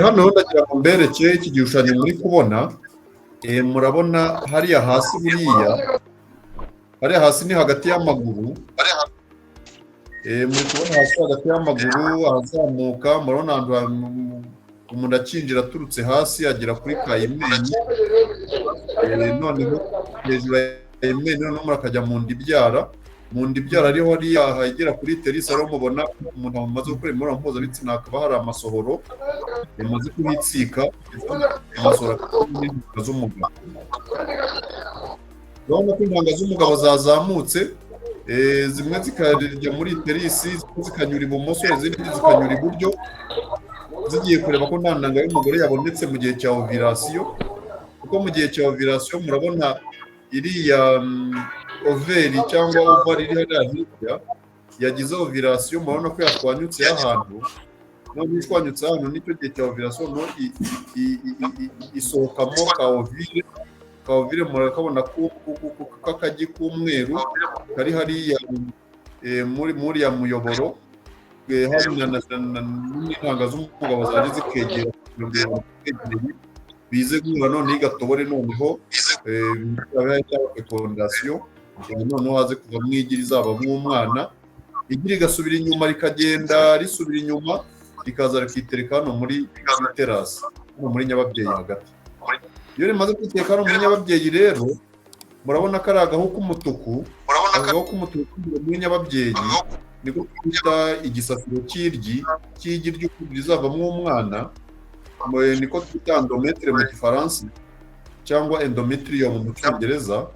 hano ndagira ngo mbereke iki gishushanyo muri kubona. Murabona hariya hasi buriya, hariya hasi ni hagati y'amaguru. Muri kubona hasi hagati y'amaguru ahazamuka, murabona ahantu umuntu akinjira aturutse hasi agera kuri kayimeni. Noneho hejuru ya kayimeni noneho murakajya mu nda ibyara. Mu nda ibyara ariho hariya hagera kuri terisi, ariho mubona umuntu amaze gukora imibonano mpuzabitsina hakaba hari amasohoro yamaze kubitsika, amasohoro n'intanga z'umugabo. Urabona ko intanga z'umugabo zazamutse, zimwe zikajya muri terisi, zikanyura ibumoso, izindi zikanyura iburyo, zigiye kureba ko nta ntanga y'umugore yabonetse mu gihe cya ovirasiyo. Kuko mu gihe cya ovirasiyo murabona iriya overi cyangwa ovari iri hariya hirya yagize ovirasiyo, murabona ko yashwanyutse ahantu. None ishwanyutse ahantu nicyo gihe cya ovirasiyo, no isohokamo ka ovire murakabona k'akagi k'umweru kari hariya muri ya muyoboro. Hari n'intanga z'umugabo zaje zikegera bize guhura, noneho igatobore, noneho fecondation, noneho haze kuvamo igira izabamo umwana. Igira igasubira inyuma, rikagenda risubira inyuma, rikaza rikitereka hano muri terasi, hano muri nyababyeyi hagati. Iyo rimaze kwitereka hano muri nyababyeyi rero, murabona ko ari agahu k'umutuku. Agahu k'umutuku muri nyababyeyi niko twita igisasiro cy'igi ry'ukuri rizavamo umwana, niko twita endometre mu Gifaransa cyangwa endometrium mu Cyongereza.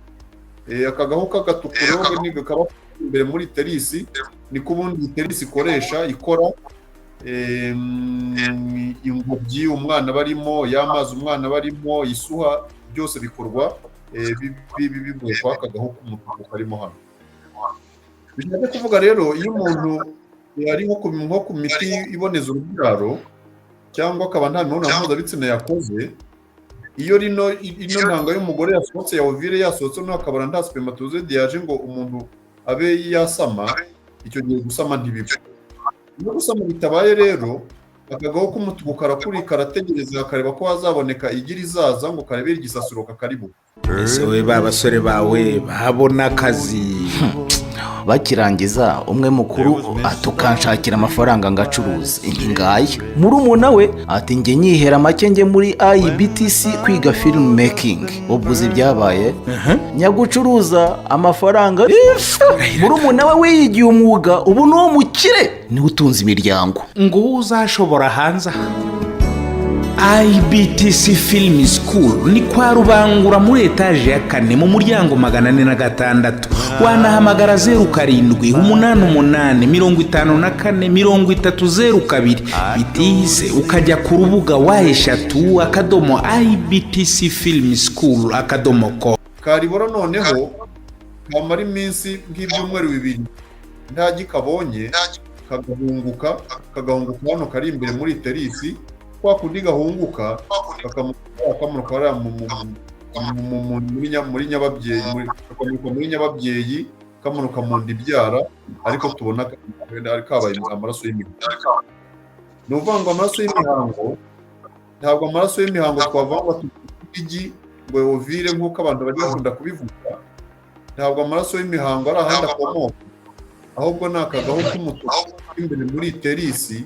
Aka gahu k'agatuku rero niko kaba imbere muri terisi, niko ubundi terisi ikora ingobyi umwana barimo, y'amazi umwana barimo, isuha, byose bikorwa bivuye kwa aka gahu k'umutuku karimo hano. Bishatse kuvuga rero, iyo umuntu ari nko ku miti iboneza urubyaro cyangwa akaba nta mibonano mpuzabitsina yakoze, iyo ino ntanga y'umugore yasohotse ya ovire yasohotse, no akabona nta spermatozoide yaje ngo umuntu abe yasama, icyo gihe gusama ntibiba. Iyo gusama bitabaye rero, akagaho k'umutuku karakuri karategereza kareba ko hazaboneka igira izaza ngo karebere igisasiro kakaribu. Ese we ba basore bawe babona akazi bakirangiza, umwe mukuru atukanshakira amafaranga ngacuruza ingaya. Murumuna we ati nge nyihera make nge muri IBTC kwiga film making. Ubwo ibyabaye nyagucuruza amafaranga. Murumuna we wiyigiye umwuga, ubu ni wo mukire, ni utunze imiryango. Ngo uzashobora hanze IBTC Film School ni kwa Rubangura muri etaje ya 4 mu muryango 406. Wanahamagara 0788554302 bitize ukajya ku rubuga wa#ibtcfilmschool.com. Karibora noneho kamara iminsi nk'ibyumweru 2 nta gikabonye, kagahunguka hano kari imbere muri terisi. Kwa kundi gahunguka kakamuka muri nyababyeyi, kamanuka mu nda ibyara, ariko tubona kabaye amaraso y'imihango. Ni ukuvuga ngo amaraso y'imihango, ntabwo amaraso y'imihango twavanga igi ngo ovire nk'uko abantu bari bakunda kubivuga. Ntabwo amaraso y'imihango ari ahandi akomoka, ahubwo ni akagahu k'umutuku imbere muri terisi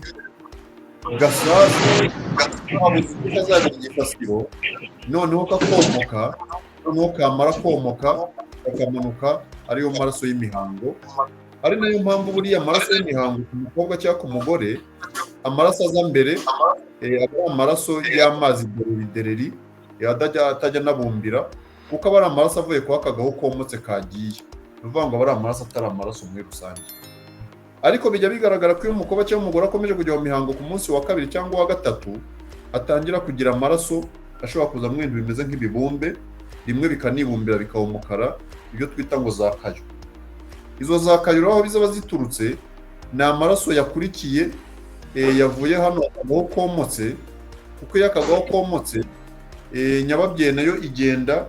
gasaza kazabira igisasiro, noneho kakomoka, noneho kamara komoka kakamanuka, ariyo maraso y'imihango. Ari nayo mpamvu buriya amaraso y'imihango ku mukobwa cyangwa ku mugore, amaraso aza mbere ari amaraso y'amazi dereri atajya nabumbira, kuko aba ari amaraso avuye kwa kagahu komotse kagiye. Ni ukuvuga ngo aba ari amaraso atari amaraso muri rusange. Ariko bijya bigaragara ko iyo umukobwa cyangwa umugore akomeje kujya mu mihango ku munsi wa 2 cyangwa wa 3, atangira kugira amaraso ashobora kuza mu bintu bimeze nk'ibibumbe, rimwe bikanibumbira bikaba umukara, ibyo twita ngo zakayo. Izo zakayo aho bizaba ziturutse ni amaraso yakurikiye yavuye hano akagaho komotse, kuko iyo akagaho komotse nyababyeyi nayo igenda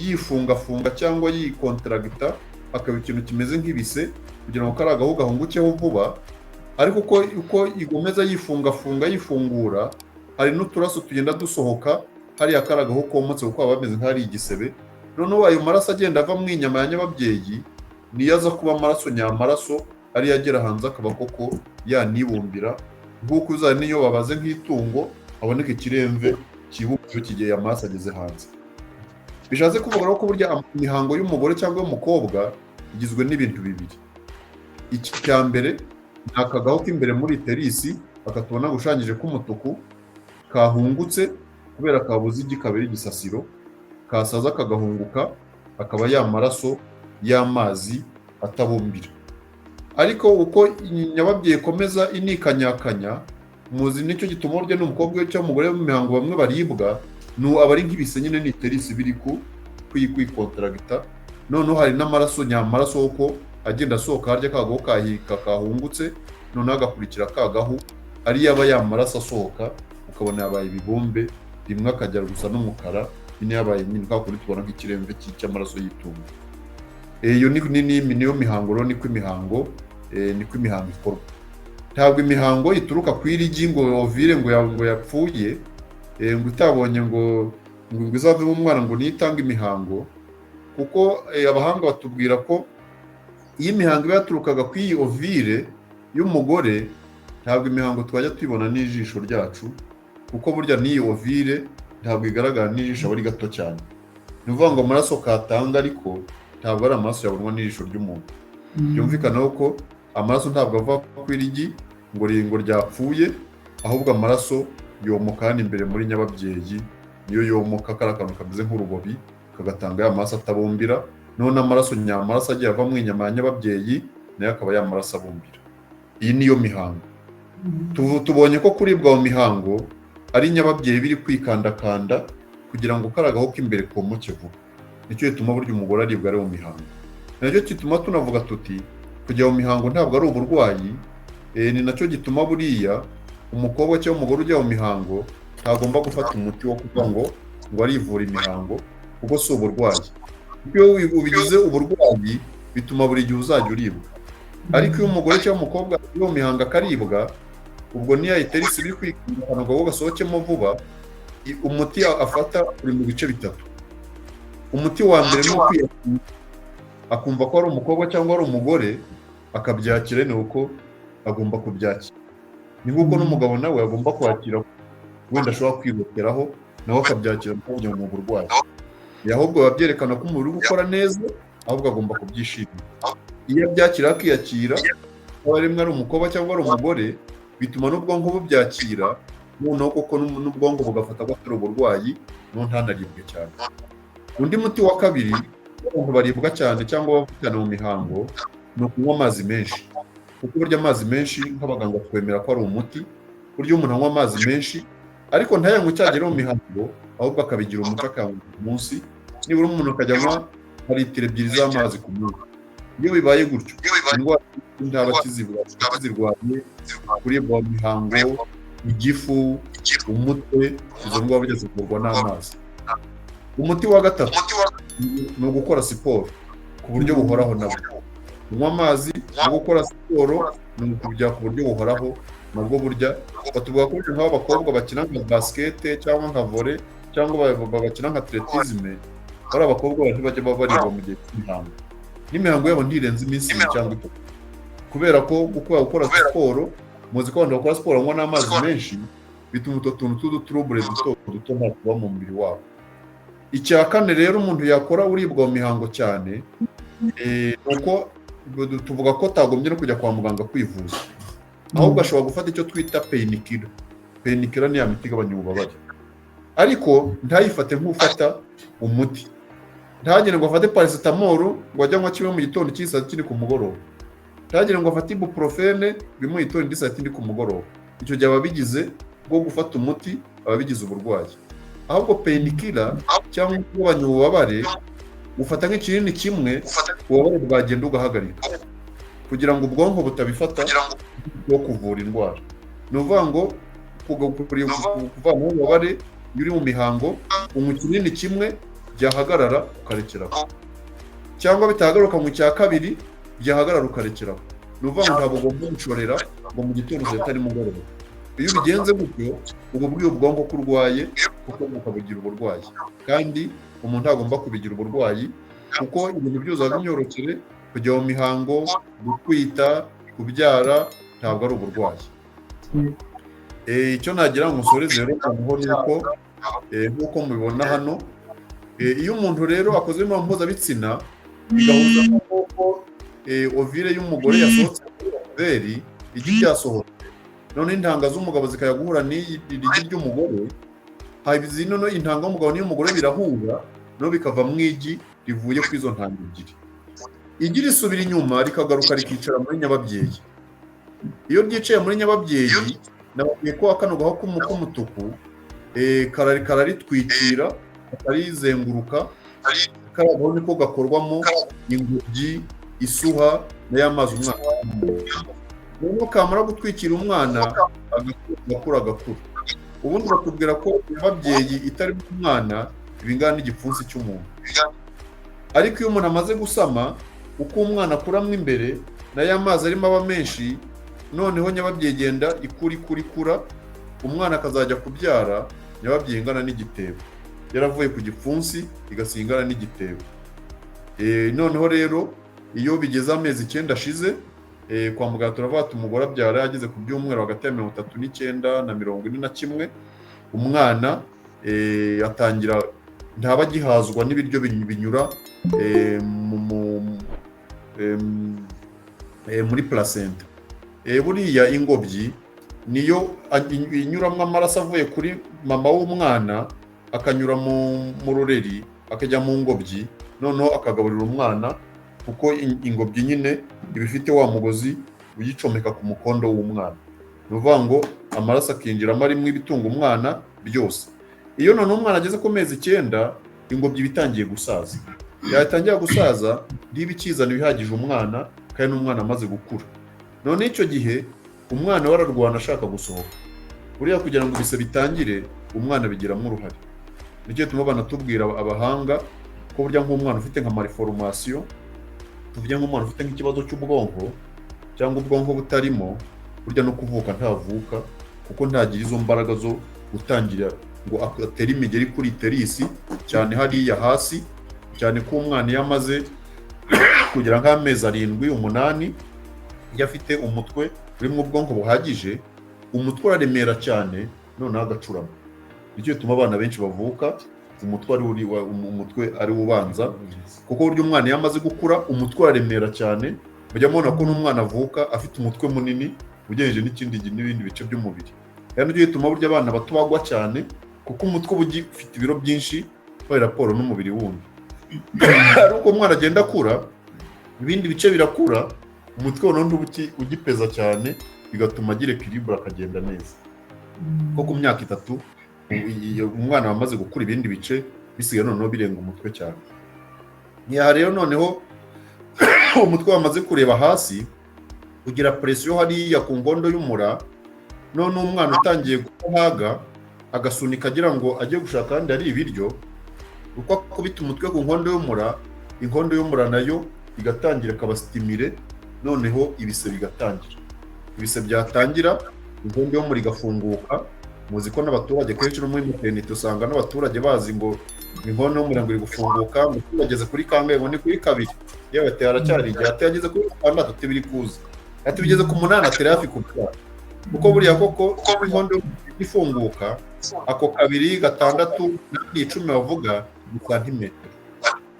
yifungafunga cyangwa yikontragita, akaba ikintu kimeze nk'ibise kugira ngo kari agahu gahungukeho vuba. Ariko uko igomeza yifungafunga yifungura, hari n'uturaso tugenda dusohoka hariya karagaho komotse kuko aba bameze nk'ari igisebe, noneho ayo maraso agenda ava mu inyama ya nyababyeyi niyo aza kuba amaraso nyamaraso ariyo agera hanze akaba koko yanibumbira, nk'uko uzana niyo babaze nk'itungo haboneka ikiremve kibumbye kigiye amaraso ageze hanze. Bishatse kuvuga ko burya imihango y'umugore cyangwa y'umukobwa igizwe n'ibintu bibiri. Iki cya mbere ni akagaho k'imbere muri terisi bakatubona gushushanyije k'umutuku kahungutse kubera kabuze igikabiri igisasiro, kasaza kagahunguka akaba ya maraso y'amazi atabumbira. Ariko uko nyababyeyi ikomeza inikanyakanya, muzi nicyo gituma urya n'umukobwa cyangwa umugore mu mihango bamwe baribwa, aba ari nk'ibise nyine ni terisi biri kwikontragita. Noneho hari n'amaraso nyamaraso uko agenda asohoka harya kagaho kahungutse, noneho agakurikira kagaho ari yaba yamaraso asohoka ukabona yabaye ibibumbe, rimwe akajya gusa n'umukara, nyine yabaye nyine kakuri tubona nk'ikiremve cy'amaraso y'itungo. Iyo niyo mihango rero, niko imihango ikorwa. Ntabwo imihango ituruka ku irigi ngo ovire ngo yapfuye, ngo utabonye ngo izavemo umwana ngo nitange imihango, kuko abahanga batubwira ko iyo imihango iba yaturukaga ku iyi ovire y'umugore, ntabwo imihango twajya tuyibona n'ijisho ryacu, kuko burya n'iyi ovire ntabwo igaragara n'ijisho, aba ari gato cyane. Ni ukuvuga ngo amaraso katanga ariko ntabwo ari amaraso yabonwa n'ijisho ry'umuntu. Byumvikana ko amaraso ntabwo ava ku irigi ngo ryapfuye, ahubwo amaraso yomoka hano imbere muri nyababyeyi, niyo yomoka kari akantu kameze nk'urubobi kagatanga ya maraso atabumbira, none amaraso nyamaraso agiye ava mu inyama ya nyababyeyi nayo akaba yamaraso abumbira. Iyi niyo mihango. Tubonye ko kuribwa mu mihango ari nyababyeyi biri kwikandakanda kugira ngo karagaho k'imbere komoke vuba. Nicyo gituma burya umugore aribwa ari mu mihango. Nacyo gituma tunavuga tuti kujya mu mihango ntabwo ari uburwayi, ni nacyo gituma buriya umukobwa cyangwa umugore ujya mu mihango ntagomba gufata umuti wo kuvuga ngo arivura imihango, kuko si uburwayi. Iyo ubigize uburwayi bituma buri gihe uzajya uribwa. Ariko iyo umugore cyangwa umukobwa uri mu mihango akaribwa, ubwo niyo iterisi biri kwikandakana ngo gasohokemo vuba, umuti afata uri mu bice bitatu. Umuti wa mbere ni ukwiyakira, akumva ko ari umukobwa cyangwa ari umugore, akabyakira ni uko agomba kubyakira. Ni nk'uko n'umugabo nawe agomba kwakira wenda ashobora kwirokeraho nawe akabyakira kugira ngo uburwayi. Ahubwo biba byerekana ko umubiri uri gukora neza, ahubwo agomba kubyishimira. Iyo abyakira akiyakira, aba rimwe ari umukobwa cyangwa ari umugore, bituma n'ubwonko bubyakira, noneho koko n'ubwonko bugafata ko atari uburwayi, noneho ntanaribwe cyane. Undi muti wa kabiri abantu baribwa cyane cyangwa bavukana mu mihango ni ukunywa amazi menshi, kuko burya amazi menshi nk'abaganga twemera ko ari umuti. Burya umuntu anywa amazi menshi ariko ntayanywe cyagera mu mihango, ahubwo akabigira umuco akanywa ku munsi, nibura umuntu akajya anywa nka litiro 2 z'amazi ku munsi. Iyo bibaye gutyo indwara ntaba kizirwaye, kuribwa mu mihango, igifu, umutwe, izo ndwara burya zivurwa n'amazi. Umuti wa gatatu ni ugukora siporo ku buryo buhoraho. Nabwo kunywa amazi no gukora siporo ni ukujya ku buryo buhoraho. Nabwo burya batuvuga ko nk'abakobwa bakina nka basket cyangwa nka volley cyangwa bakina nka atletisme, bari abakobwa bajya baribwa mu gihe cy'imihango. N'imihango yabo ntirenze iminsi cyangwa 3, kubera ko gukora siporo, muzi ko abantu bakora siporo banywa n'amazi menshi, bituma utwo tuntu tw'uduturubure duto nta kuba mu mubiri wabo. Icya kane rero umuntu yakora uribwa mu mihango cyane, nuko tuvuga ko tagombye no kujya kwa muganga kwivuza, ahubwo ashobora gufata icyo twita painkiller. Painkiller ni ya miti igabanya ububabare, ariko ntayifate nk'ufata umuti. Ntagire ngo afate paracetamol ngo ajye anywa kimwe mu gitondo cy'isa kiri ku mugoroba. Ntagire ngo afate ibuprofene bimwe mu gitondo cy'isa kiri ku mugoroba. Icyo gihe ababigize bwo gufata umuti ababigize uburwayi. Ahubwo painkiller cyangwa kugabanya ububabare ufata nk'ikinini kimwe, ububabare bwagenda ugahagarika kugira ngo ubwonko butabifata bwo kuvura indwara. Ni ukuvuga ngo kuvana ububabare iyo uri mu mihango, unywa ikinini kimwe byahagarara ukarekeraho, cyangwa bitahagaruka mu cya kabiri byahagarara ukarekeraho. Ni ukuvuga ngo ntabwo ugomba gushorera ngo mu gitondo uzahita ari mugoroba. iyo bigenze gutyo uba ubwiye ubwonko ko urwaye kuko bukabugira uburwayi, kandi umuntu ntagomba kubigira uburwayi kuko ibintu byose by'imyororokere, kujya mu mihango, gutwita, kubyara ntabwo ari uburwayi. Icyo nagira ngo nsoreze rero noneho ni uko nk'uko mubibona hano, iyo umuntu rero akoze imibonano mpuzabitsina bigahuza n'uko ovire y'umugore yasohotse muri overi, igi ryasohotse, none intanga z'umugabo zikajya guhura n'igi ry'umugore, noneho intanga y'umugabo n'iy'umugore birahura, noneho bikava mu igi rivuye ku izo ntanga ebyiri. Igi risubira inyuma rikagaruka rikicara muri nyababyeyi. Iyo ryicaye muri nyababyeyi, nababwiye ko kano gaho k'umutuku kararitwikira, karizenguruka, karabaho niko gakorwamo ingobyi, isuha n'ay'amazi umwana. Noneho kamara gutwikira umwana agakura. Ubundi batubwira ko nyababyeyi itarimo umwana ibingana n'igipfunsi cy'umuntu, ariko iyo umuntu amaze gusama, uko umwana akuramo imbere n'aya mazi arimo aba menshi, noneho nyababyeyi igenda ikura, umwana akazajya kubyara nyababyeyi ingana n'igitebo, yaravuye ku gipfunsi igasingana n'igitebo. Noneho rero iyo bigeze amezi 9 ashize, kwa muganga turavuga ati umugore abyara yageze ku byumweru hagati ya 39 na 41, umwana atangira ntaba agihazwa n'ibiryo binyura muri placenta. Buriya ingobyi niyo inyuramo amaraso avuye kuri mama w'umwana akanyura mu rureri akajya mu ngobyi, noneho akagaburira umwana, kuko ingobyi nyine iba ifite wa mugozi uyicomeka ku mukondo w'umwana. Ni ukuvuga ngo amaraso akinjiramo arimo ibitunga umwana byose. Iyo noneho umwana ageze ku mezi 9, ingobyi iba itangiye gusaza. Yatangira gusaza niba ikizana ibihagije umwana, kandi n'umwana amaze gukura. None icyo gihe umwana wararwana ashaka gusohoka. Buriya kugira ngo ibise bitangire, umwana bigiramo uruhare. Nicyo tuma banatubwira abahanga ko burya nk'umwana ufite nka malformation, tuvuge nk'umwana ufite nk'ikibazo cy'ubwonko cyangwa ubwonko butarimo, burya no kuvuka ntavuka kuko ntagira izo mbaraga zo gutangira ngo atere imigeri kuri terisi cyane hariya hasi, cyane ko umwana yamaze kugira nk'amezi 7-8, iyo afite umutwe urimo ubwonko buhagije, umutwe uraremera cyane, noneho agacurama. Nicyo gituma abana benshi bavuka umutwe ari ubanza, kuko burya umwana yamaze gukura umutwe uraremera cyane. Mujya mubona ko n'umwana avuka afite umutwe munini ugejeje n'ibindi bice by'umubiri. Kandi nicyo gituma burya abana bato bagwa cyane, kuko umutwe uba ufite ibiro byinshi kwa raporo n'umubiri wundi. Ariko umwana agenda akura, ibindi bice birakura, umutwe noneho ugipeza cyane, bigatuma agira equilibre akagenda neza. Ko ku myaka 3 umwana wamaze gukura ibindi bice bisigaye noneho birenga umutwe cyane. Niha rero noneho umutwe wamaze kureba hasi, kugira presiyo hariya ku ngondo y'umura, none umwana utangiye guhaga agasunika agira ngo ajye gushaka kandi ari ibiryo, uko akubita umutwe ku ngondo y'umura, ingondo y'umura nayo igatangira kabasitimire, noneho ibise bigatangira. Ibise byatangira, ingondo y'umura igafunguka. Muzi ko n'abaturage kenshi no muri maternité usanga n'abaturage bazi ngo ingondo y'umura ngo iri gufunguka, mutugeze kuri kangahe ngo ni kuri 2, yewe taracyari igihe atageze kuri 6 tibiri kuza, ati bigeze ku 8 atari hafi kubyara. Kuko buriya koko ingondo ifunguka, ako 2, 6 n'10 bavuga ni santimetero.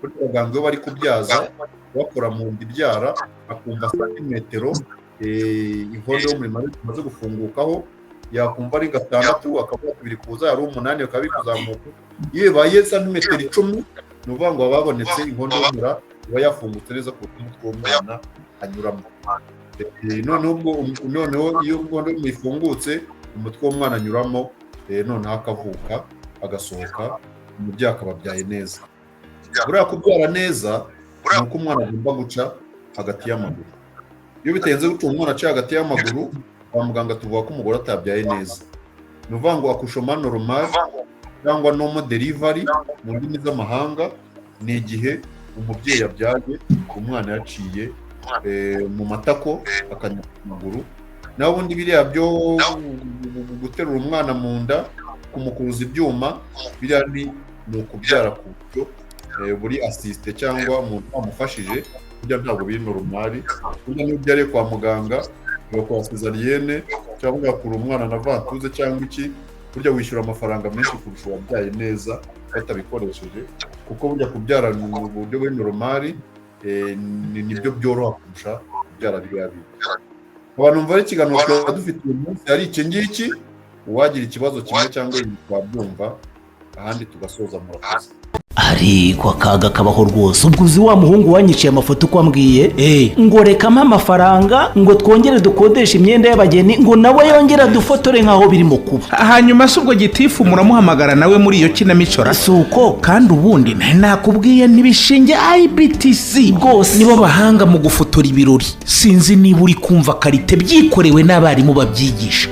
Kuri abaganga iyo bari kubyaza bakora mu nda ibyara, akumva santimetero ingondo y'umura imaze gufungukaho, yakumva ari 6, akavuga biri kuza, ari 8 bakaba kuzamuka. Iyo baye santimetero 10, ni ukuvuga ngo babonetse ingondo y'umura iba yafungutse neza ku mutwe w'umwana anyuramo. Noneho iyo ingondo y'umura ifungutse, umutwe w'umwana anyuramo, noneho akavuka agasohoka, umubyeyi akaba abyaye neza. Buriya kubyara neza ni uko umwana agomba guca hagati y'amaguru. Iyo bitenze guca umwana aca hagati y'amaguru, kwa muganga tuvuga ko umugore atabyaye neza. Ni ukuvuga ngo accouchement normal cyangwa normal delivery mu ndimi z'amahanga, ni igihe umubyeyi yabyaye umwana yaciye mu matako akanyura ku maguru, naho ubundi biriya byo guterura umwana mu nda kumukuruza ibyuma biriya ni ukubyara ku buryo buri asisite cyangwa umuntu wamufashije burya ntabwo biri normal burya niyo ubyariye kwa muganga ugakora cesarienne cyangwa ugakura umwana na ventouse cyangwa iki burya wishyura amafaranga menshi kurusha uwabyaye neza batabikoresheje kuko burya kubyara mu buryo buri normal nibyo byoroha kurusha kubyara biriya bintu. Abantu mva ikiganiro twaba dufite uyu munsi ari iki ngiki, uwagira ikibazo kimwe cyangwa ibindi twabyumva ahandi tugasoza murakoze. ariko akaga kabaho rwose. ubwo uzi wa muhungu wanyiciye amafoto uko ambwiye ngo rekamo amafaranga ngo twongere dukodeshe imyenda y'abageni ngo nawe yongera dufotore nk'aho birimo kuba. hanyuma se ubwo gitifu muramuhamagara nawe muri iyo kinamico si uko kandi ubundi nakubwiye ntibishinge IBTC rwose nibo bahanga mu gufotora ibirori. sinzi niba uri kumva karite byikorewe n'abarimu babyigisha.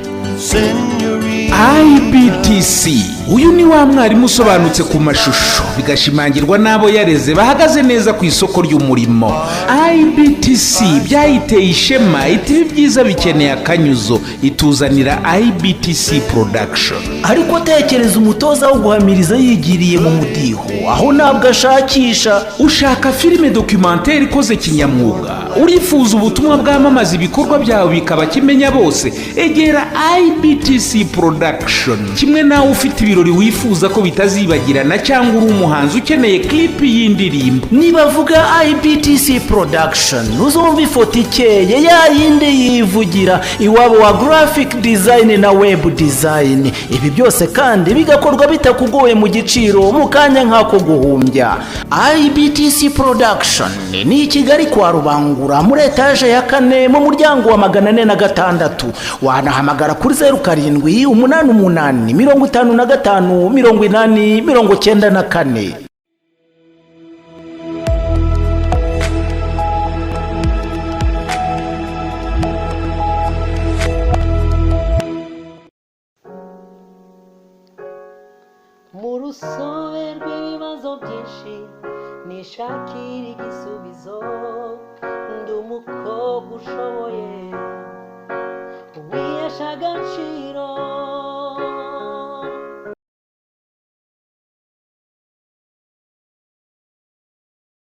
IBTC uyu ni wa mwarimu usobanutse ku mashusho bigashimangirwa n'abo yareze bahagaze neza ku isoko ry'umurimo. IBTC byayiteye ishema iti byiza bikeneye akanyuzo ituzanira IBTC production. ariko tekereza umutoza wo guhamiriza yigiriye mu mudiho aho ntabwo ashakisha. ushaka filime documentaire ikoze kinyamwuga, urifuza ubutumwa bwamamaza ibikorwa byawe bikaba kimenya bose, egera IBTC production. kimwe nawe ufite ibirori wifuza ko bitazibagirana cyangwa uri umuhanzi ukeneye clip y'indirimbo, nibavuga IBTC production uzumva ifoto ikeye ya yindi yivugira iwabo wa graphic design na web design. ibi byose kandi bigakorwa bitakugoye mu giciro mu kanya nk'ako guhumbya. IBTC production ni i Kigali kwa Rubangura muri etaje ya 4 mu muryango wa 406. wanahamagara kuri 0788558094. mu rusobe rw'ibibazo byinshi nishakira igisubizo, ndi umukobwa ushoboye wihesha agaciro.